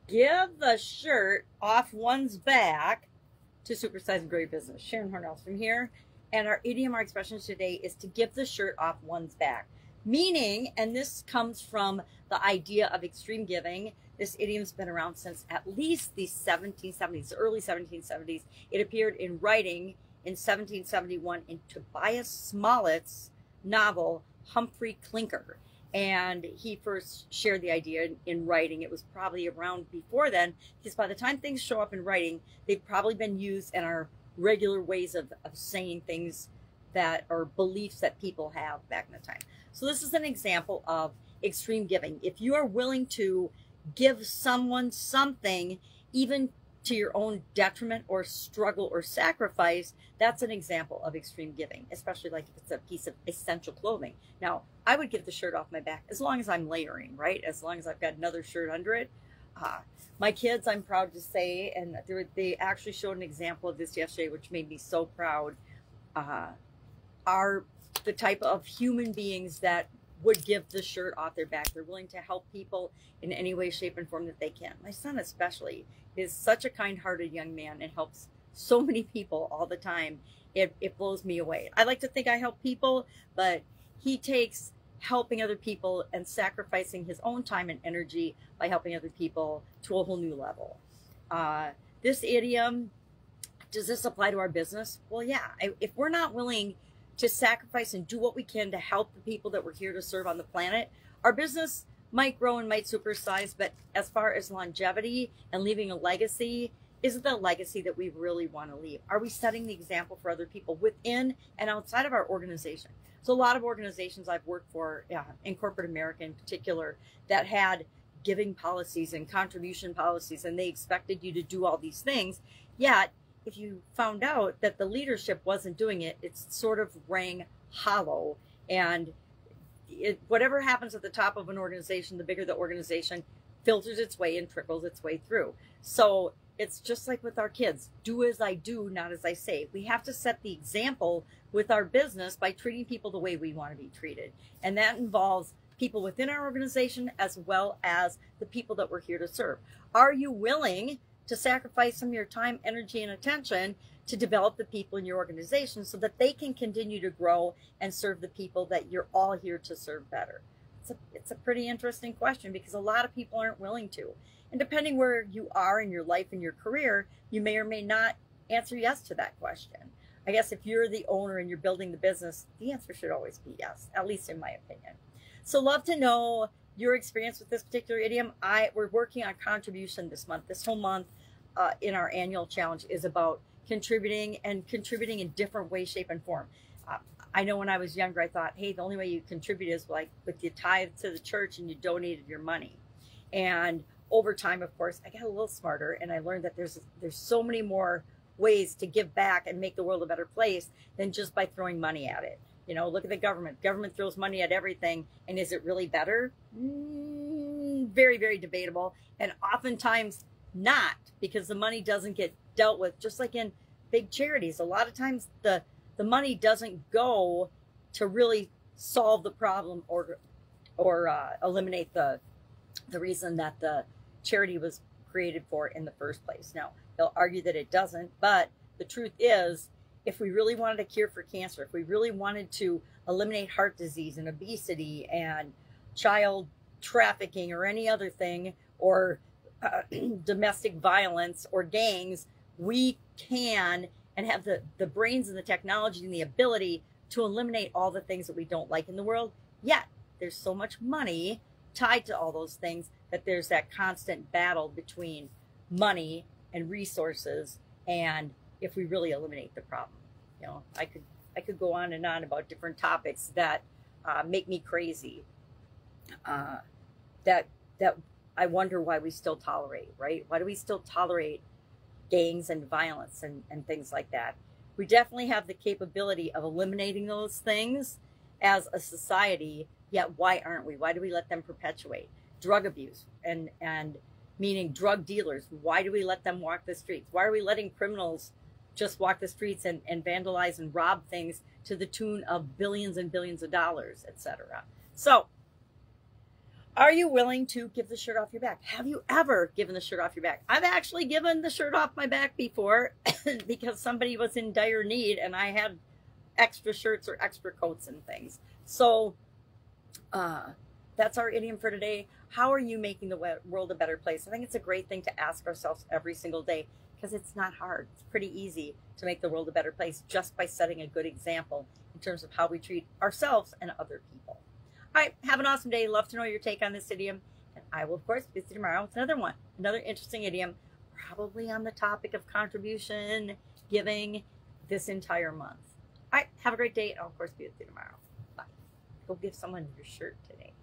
give the shirt off one's back to Supersize and Grow Your Business. Sharon Horne-Ellstrom here. And our idiom, our expression today is to give the shirt off one's back. Meaning, and this comes from the idea of extreme giving. This idiom's been around since at least the 1770s, early 1770s. It appeared in writing in 1771 in Tobias Smollett's novel, Humphrey Clinker. And he first shared the idea in writing. It was probably around before then, because by the time things show up in writing, they've probably been used in our regular ways of saying things that are beliefs that people have back in the time. So this is an example of extreme giving. If you are willing to give someone something, even to your own detriment or struggle or sacrifice, that's an example of extreme giving, especially like if it's a piece of essential clothing. Now, I would give the shirt off my back as long as I'm layering, right? As long as I've got another shirt under it. My kids, I'm proud to say, and they actually showed an example of this yesterday, which made me so proud, are the type of human beings that would give the shirt off their back. They're willing to help people in any way, shape, and form that they can. My son especially is such a kind-hearted young man and helps so many people all the time. It blows me away. I like to think I help people, but he takes helping other people and sacrificing his own time and energy by helping other people to a whole new level. This idiom, does this apply to our business? Well, yeah. If we're not willing to sacrifice and do what we can to help the people that we're here to serve on the planet, our business might grow and might supersize, but as far as longevity and leaving a legacy, is it the legacy that we really want to leave? Are we setting the example for other people within and outside of our organization? So a lot of organizations I've worked for, in corporate America in particular, that had giving policies and contribution policies, and they expected you to do all these things, yet if you found out that the leadership wasn't doing it, it sort of rang hollow. And whatever happens at the top of an organization, the bigger the organization, filters its way and trickles its way through. So it's just like with our kids. Do as I do, not as I say. We have to set the example with our business by treating people the way we want to be treated. And that involves people within our organization as well as the people that we're here to serve. Are you willing to sacrifice some of your time, energy, and attention to develop the people in your organization so that they can continue to grow and serve the people that you're all here to serve better? It's a pretty interesting question, because a lot of people aren't willing to. And depending where you are in your life and your career, you may or may not answer yes to that question. I guess if you're the owner and you're building the business, the answer should always be yes, at least in my opinion. So love to know your experience with this particular idiom. We're working on contribution this month. This whole month in our annual challenge is about contributing, and contributing in different ways, shape, and form. I know when I was younger, I thought, hey, the only way you contribute is like with your tithe to the church and you donated your money. And over time, of course, I got a little smarter, and I learned that there's so many more ways to give back and make the world a better place than just by throwing money at it. You know, look at the government. Government throws money at everything, and is it really better? Very, very debatable, and oftentimes not, because the money doesn't get dealt with. Just like in big charities, a lot of times the money doesn't go to really solve the problem or eliminate the reason that the charity was created for in the first place. Now, they'll argue that it doesn't, but the truth is, if we really wanted a cure for cancer, if we really wanted to eliminate heart disease and obesity and child trafficking or any other thing, or domestic violence or gangs, we can and have the brains and the technology and the ability to eliminate all the things that we don't like in the world. Yet there's so much money tied to all those things that there's that constant battle between money and resources, and if we really eliminate the problem. You know, I could go on and on about different topics that make me crazy, that I wonder why we still tolerate, right? Why do we still tolerate gangs and violence and things like that? We definitely have the capability of eliminating those things as a society, yet why aren't we? Why do we let them perpetuate? Drug abuse and meaning drug dealers, why do we let them walk the streets? Why are we letting criminals just walk the streets and vandalize and rob things to the tune of billions and billions of dollars, etc.? So Are you willing to give the shirt off your back? Have you ever given the shirt off your back? I've actually given the shirt off my back before because somebody was in dire need and I had extra shirts or extra coats and things. So that's our idiom for today. How are you making the world a better place? I think it's a great thing to ask ourselves every single day because it's not hard. It's pretty easy to make the world a better place just by setting a good example in terms of how we treat ourselves and other people. All right, have an awesome day. Love to know your take on this idiom. And I will, of course, visit you tomorrow with another one, another interesting idiom, probably on the topic of contribution giving this entire month. All right, have a great day. I'll, of course, be with you tomorrow. Bye. Go give someone your shirt today.